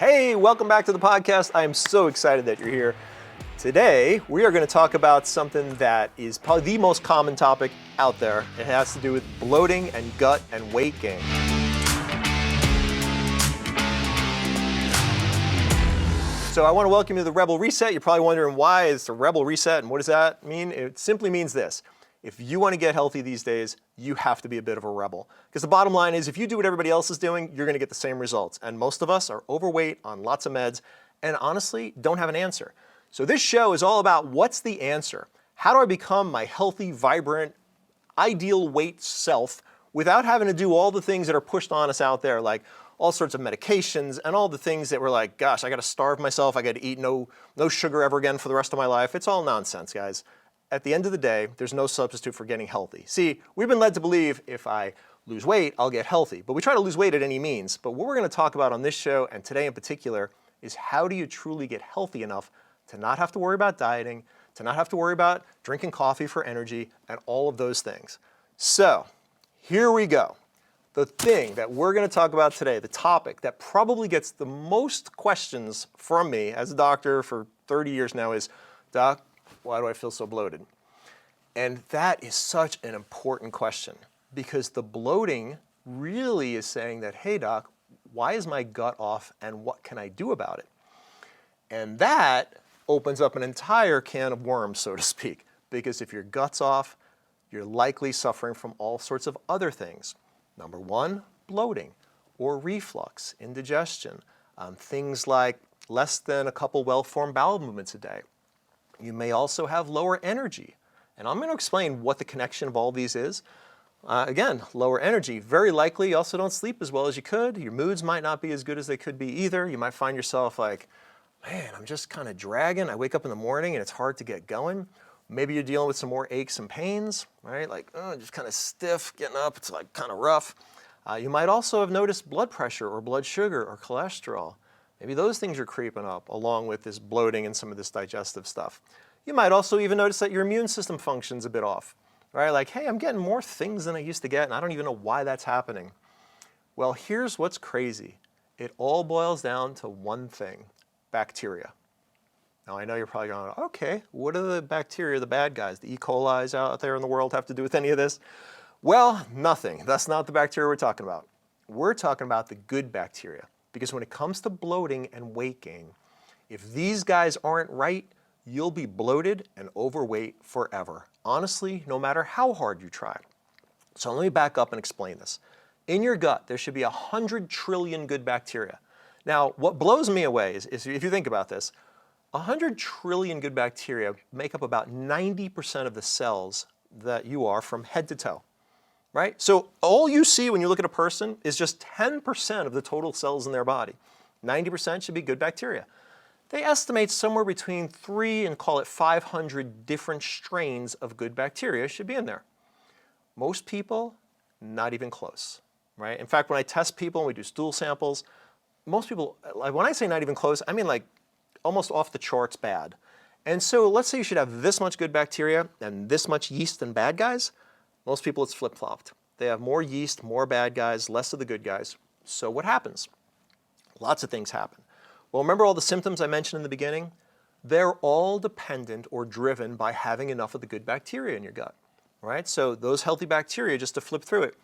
Hey, welcome back to the podcast. I am so excited that you're here. Today, we are going to talk about something that is probably the most common topic out there. It has to do with bloating and gut and weight gain. So I want to welcome you to the Rebel Reset. You're probably wondering why it's a Rebel Reset and what does that mean? It simply means this. If you want to get healthy these days, you have to be a bit of a rebel. Because the bottom line is if you do what everybody else is doing, you're going to get the same results. And most of us are overweight on lots of meds and honestly don't have an answer. So this show is all about what's the answer? How do I become my healthy, vibrant, ideal weight self without having to do all the things that are pushed on us out there, like all sorts of medications and all the things that we're like, gosh, I got to starve myself. I got to eat no sugar ever again for the rest of my life. It's all nonsense, guys. At the end of the day, there's no substitute for getting healthy. See, we've been led to believe if I lose weight, I'll get healthy. But we try to lose weight at any means. But what we're going to talk about on this show, and today in particular, is how do you truly get healthy enough to not have to worry about dieting, to not have to worry about drinking coffee for energy, and all of those things. So, here we go. The thing that we're going to talk about today, the topic that probably gets the most questions from me as a doctor for 30 years now is, Doc, why do I feel so bloated? And that is such an important question because the bloating really is saying that, hey doc, why is my gut off and what can I do about it? And that opens up an entire can of worms, so to speak, because if your gut's off, you're likely suffering from all sorts of other things. Number one, bloating or reflux, indigestion, things like less than a couple well-formed bowel movements a day. You may also have lower energy. And I'm going to explain what the connection of all these is. Again, lower energy. Very likely you also don't sleep as well as you could. Your moods might not be as good as they could be either. You might find yourself like, man, I'm just kind of dragging. I wake up in the morning and it's hard to get going. Maybe you're dealing with some more aches and pains, right? Like, just kind of stiff, getting up. It's like kind of rough. You might also have noticed blood pressure or blood sugar or cholesterol. Maybe those things are creeping up along with this bloating and some of this digestive stuff. You might also even notice that your immune system functions a bit off, right? Like, hey, I'm getting more things than I used to get and I don't even know why that's happening. Well, here's what's crazy. It all boils down to one thing, bacteria. Now, I know you're probably going, okay, what do the bacteria, the bad guys, the E. coli's out there in the world have to do with any of this? Well, nothing. That's not the bacteria we're talking about. We're talking about the good bacteria. Because when it comes to bloating and weight gain, if these guys aren't right, you'll be bloated and overweight forever. Honestly, no matter how hard you try. So let me back up and explain this. In your gut, there should be 100 trillion good bacteria. Now, what blows me away is if you think about this, 100 trillion good bacteria make up about 90% of the cells that you are from head to toe. Right? So all you see when you look at a person is just 10% of the total cells in their body. 90% should be good bacteria. They estimate somewhere between 3 and call it 500 different strains of good bacteria should be in there. Most people, not even close. Right? In fact, when I test people and we do stool samples, most people, like when I say not even close, I mean like almost off the charts bad. And so let's say you should have this much good bacteria and this much yeast and bad guys. Most people, it's flip-flopped. They have more yeast, more bad guys, less of the good guys. So what happens? Lots of things happen. Well, remember all the symptoms I mentioned in the beginning? They're all dependent or driven by having enough of the good bacteria in your gut, right? So those healthy bacteria, just to flip through it,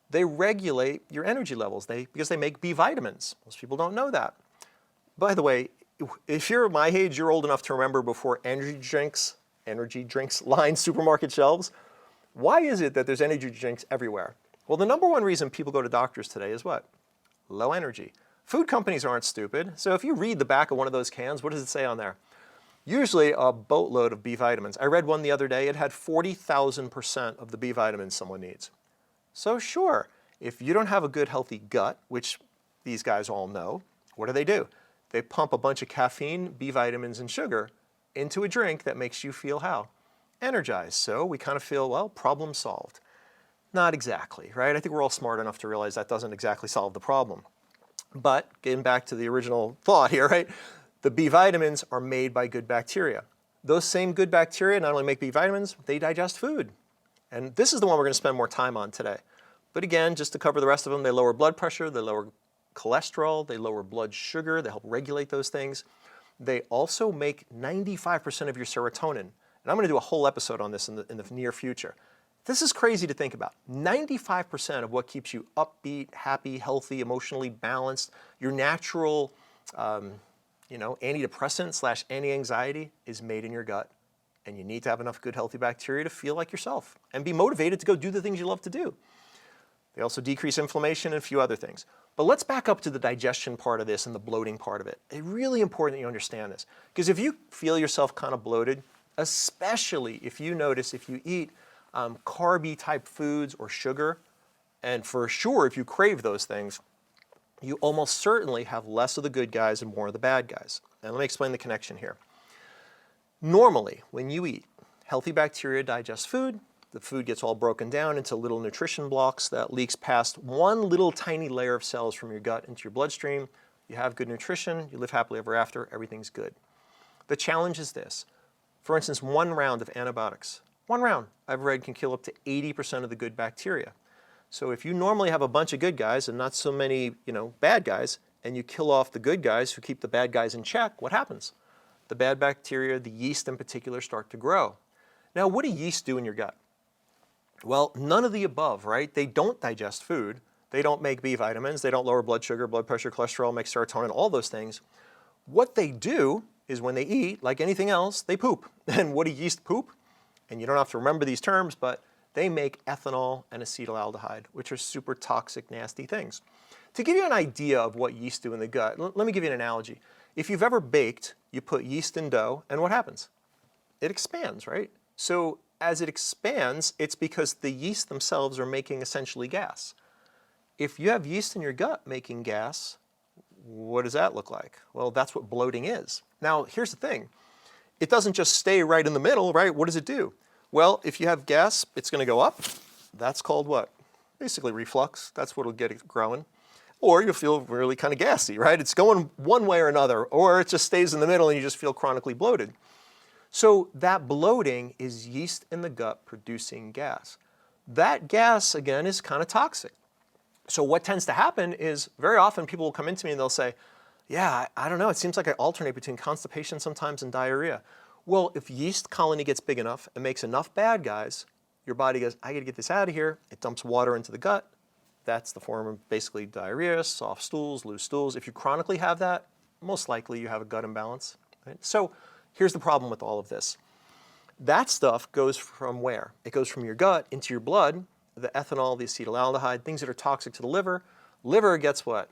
they regulate your energy levels because they make B vitamins. Most people don't know that. By the way, if you're my age, you're old enough to remember before energy drinks lined supermarket shelves. Why is it that there's energy drinks everywhere? Well, the number one reason people go to doctors today is what? Low energy. Food companies aren't stupid. So if you read the back of one of those cans, what does it say on there? Usually a boatload of B vitamins. I read one the other day. It had 40,000% of the B vitamins someone needs. So sure, if you don't have a good healthy gut, which these guys all know, what do? They pump a bunch of caffeine, B vitamins, and sugar into a drink that makes you feel how? Energized. So we kind of feel, well, problem solved. Not exactly, right? I think we're all smart enough to realize that doesn't exactly solve the problem. But getting back to the original thought here, right? The B vitamins are made by good bacteria. Those same good bacteria not only make B vitamins, they digest food. And this is the one we're going to spend more time on today. But again, just to cover the rest of them, they lower blood pressure, they lower cholesterol, they lower blood sugar, they help regulate those things. They also make 95% of your serotonin. And I'm going to do a whole episode on this in the near future. This is crazy to think about. 95% of what keeps you upbeat, happy, healthy, emotionally balanced, your natural antidepressant / anti-anxiety is made in your gut. And you need to have enough good, healthy bacteria to feel like yourself and be motivated to go do the things you love to do. They also decrease inflammation and a few other things. But let's back up to the digestion part of this and the bloating part of it. It's really important that you understand this. Because if you feel yourself kind of bloated, especially if you notice if you eat carby type foods or sugar, and for sure if you crave those things, you almost certainly have less of the good guys and more of the bad guys. And let me explain the connection here. Normally, when you eat, healthy bacteria digest food. The food gets all broken down into little nutrition blocks that leaks past one little tiny layer of cells from your gut into your bloodstream. You have good nutrition, you live happily ever after, everything's good. The challenge is this. For instance, 1 round of antibiotics, 1 round, I've read, can kill up to 80% of the good bacteria. So if you normally have a bunch of good guys and not so many, bad guys, and you kill off the good guys who keep the bad guys in check, what happens? The bad bacteria, the yeast in particular, start to grow. Now, what do yeast do in your gut? Well, none of the above, right? They don't digest food. They don't make B vitamins. They don't lower blood sugar, blood pressure, cholesterol, make serotonin, all those things. What they do is when they eat, like anything else, they poop. And what do yeast poop? And you don't have to remember these terms, but they make ethanol and acetaldehyde, which are super toxic, nasty things. To give you an idea of what yeast do in the gut, let me give you an analogy. If you've ever baked, you put yeast in dough, and what happens? It expands, right? So as it expands, it's because the yeast themselves are making essentially gas. If you have yeast in your gut making gas, what does that look like? Well, that's what bloating is. Now, here's the thing. It doesn't just stay right in the middle, right? What does it do? Well, if you have gas, it's going to go up. That's called what? Basically reflux. That's what will get it growing. Or you'll feel really kind of gassy, right? It's going one way or another, or it just stays in the middle and you just feel chronically bloated. So that bloating is yeast in the gut producing gas. That gas, again, is kind of toxic. So what tends to happen is very often people will come into me and they'll say, yeah, I don't know, it seems like I alternate between constipation sometimes and diarrhea. Well, if yeast colony gets big enough and makes enough bad guys, your body goes, I got to get this out of here. It dumps water into the gut. That's the form of basically diarrhea, soft stools, loose stools. If you chronically have that, most likely you have a gut imbalance. Right? So here's the problem with all of this. That stuff goes from where? It goes from your gut into your blood, the ethanol, the acetaldehyde, things that are toxic to the liver. Liver gets what?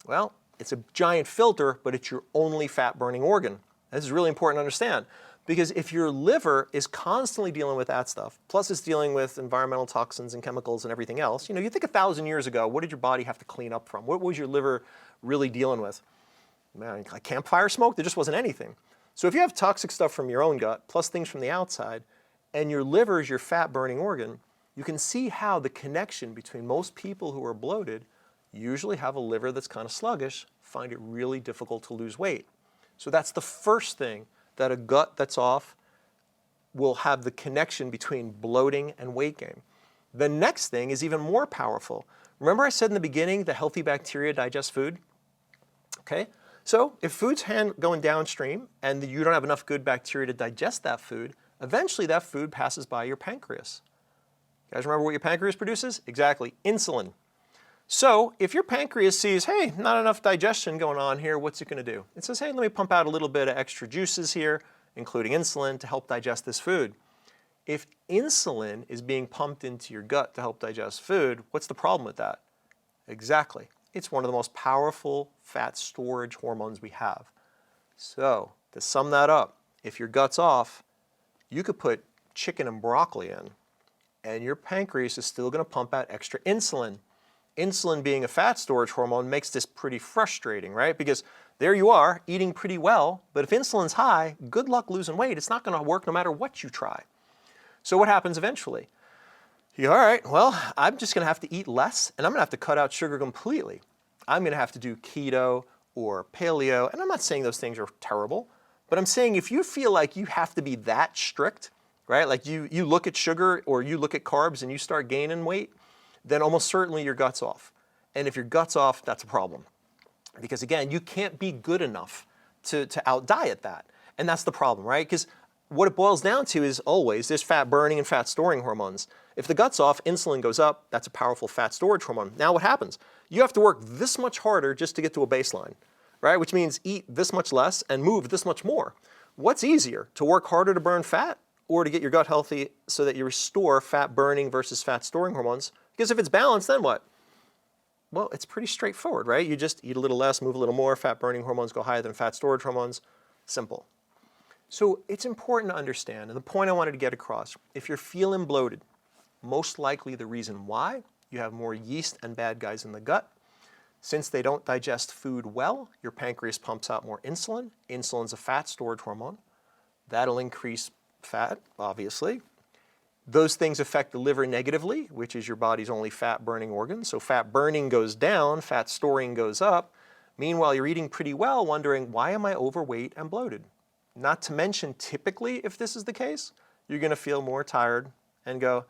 Well, it's a giant filter, but it's your only fat-burning organ. This is really important to understand. Because if your liver is constantly dealing with that stuff, plus it's dealing with environmental toxins and chemicals and everything else, you think 1,000 years ago, what did your body have to clean up from? What was your liver really dealing with? Man, like campfire smoke? There just wasn't anything. So if you have toxic stuff from your own gut, plus things from the outside, and your liver is your fat-burning organ, you can see how the connection between most people who are bloated usually have a liver that's kind of sluggish, find it really difficult to lose weight. So that's the first thing, that a gut that's off will have the connection between bloating and weight gain. The next thing is even more powerful. Remember I said in the beginning the healthy bacteria digest food? Okay, so if food's going downstream and you don't have enough good bacteria to digest that food, eventually that food passes by your pancreas. You guys remember what your pancreas produces? Exactly, insulin. So if your pancreas sees, hey, not enough digestion going on here, what's it going to do? It says, hey, let me pump out a little bit of extra juices here, including insulin, to help digest this food. If insulin is being pumped into your gut to help digest food, what's the problem with that? Exactly. It's one of the most powerful fat storage hormones we have. So to sum that up, if your gut's off, you could put chicken and broccoli in, and your pancreas is still going to pump out extra insulin. Insulin being a fat storage hormone makes this pretty frustrating, right? Because there you are, eating pretty well, but if insulin's high, good luck losing weight. It's not going to work no matter what you try. So what happens eventually? You go, all right, well, I'm just going to have to eat less, and I'm going to have to cut out sugar completely. I'm going to have to do keto or paleo, and I'm not saying those things are terrible, but I'm saying if you feel like you have to be that strict, right? Like you look at sugar or you look at carbs and you start gaining weight, then almost certainly your gut's off. And if your gut's off, that's a problem. Because again, you can't be good enough to out-diet that. And that's the problem, right? Because what it boils down to is always there's fat burning and fat storing hormones. If the gut's off, insulin goes up. That's a powerful fat storage hormone. Now what happens? You have to work this much harder just to get to a baseline, right? Which means eat this much less and move this much more. What's easier, to work harder to burn fat or to get your gut healthy so that you restore fat burning versus fat storing hormones? Because if it's balanced, then what? Well, it's pretty straightforward, right? You just eat a little less, move a little more, fat burning hormones go higher than fat storage hormones. Simple. So it's important to understand, and the point I wanted to get across, if you're feeling bloated, most likely the reason why, you have more yeast and bad guys in the gut. Since they don't digest food well, your pancreas pumps out more insulin. Insulin's a fat storage hormone. That'll increase fat, obviously. Those things affect the liver negatively, which is your body's only fat burning organ. So fat burning goes down, fat storing goes up. Meanwhile, you're eating pretty well, wondering, why am I overweight and bloated? Not to mention, typically, if this is the case, you're going to feel more tired and go,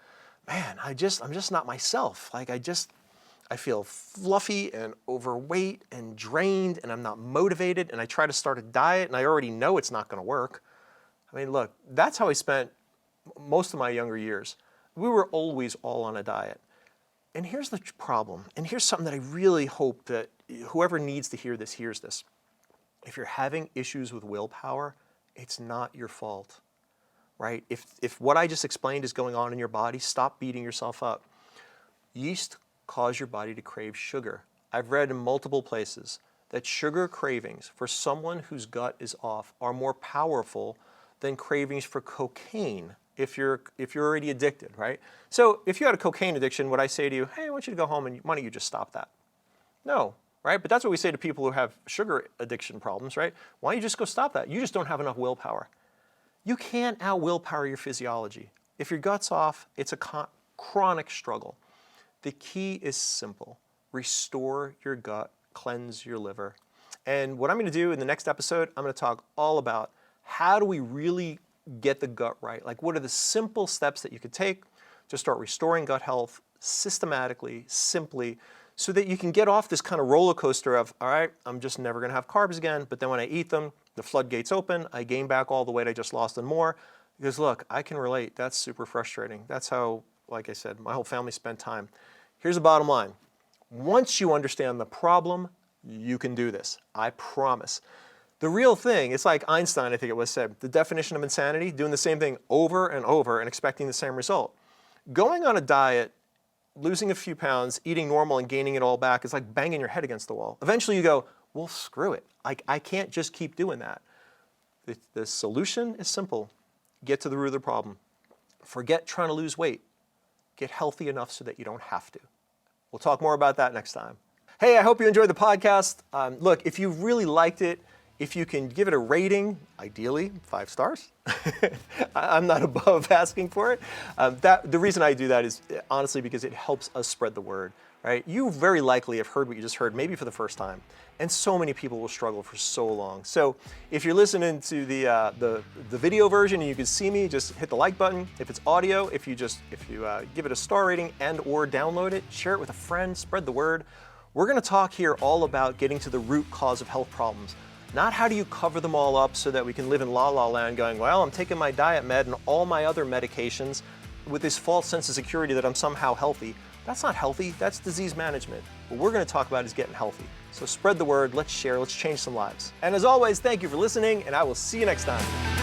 man, I'm just not myself. Like I feel fluffy and overweight and drained, and I'm not motivated, and I try to start a diet, and I already know it's not going to work. I mean, look, that's how I spent most of my younger years. We were always all on a diet. And here's the problem, and here's something that I really hope that whoever needs to hear this hears this. If you're having issues with willpower, it's not your fault, right? If what I just explained is going on in your body, stop beating yourself up. Yeast cause your body to crave sugar. I've read in multiple places that sugar cravings for someone whose gut is off are more powerful than cravings for cocaine if you're already addicted, right? So if you had a cocaine addiction, would I say to you, hey, I want you to go home and why don't you just stop that? No. Right? But that's what we say to people who have sugar addiction problems, right? Why don't you just go stop that? You just don't have enough willpower. You can't out-willpower your physiology. If your gut's off, it's a chronic struggle. The key is simple. Restore your gut, cleanse your liver. And what I'm going to do in the next episode, I'm going to talk all about how do we really get the gut right? Like, what are the simple steps that you could take to start restoring gut health systematically, simply, so that you can get off this kind of roller coaster of, all right, I'm just never going to have carbs again, but then when I eat them, the floodgates open, I gain back all the weight I just lost and more. Because look, I can relate. That's super frustrating. That's how, like I said, my whole family spent time. Here's the bottom line. Once you understand the problem, you can do this. I promise. The real thing, it's like Einstein, I think it was, said, the definition of insanity, doing the same thing over and over and expecting the same result. Going on a diet, losing a few pounds, eating normal and gaining it all back is like banging your head against the wall. Eventually you go, well, screw it. I can't just keep doing that. The solution is simple. Get to the root of the problem. Forget trying to lose weight. Get healthy enough so that you don't have to. We'll talk more about that next time. Hey, I hope you enjoyed the podcast. Look, if you really liked it, if you can give it a rating, ideally 5 stars. I'm not above asking for it. The reason I do that is honestly because it helps us spread the word, right? You very likely have heard what you just heard, maybe for the first time. And so many people will struggle for so long. So if you're listening to the video version and you can see me, just hit the like button. If it's audio, if you give it a star rating and or download it, share it with a friend, spread the word. We're gonna talk here all about getting to the root cause of health problems. Not how do you cover them all up so that we can live in la-la land going, well, I'm taking my diet med and all my other medications with this false sense of security that I'm somehow healthy. That's not healthy, that's disease management. What we're gonna talk about is getting healthy. So spread the word, let's share, let's change some lives. And as always, thank you for listening, and I will see you next time.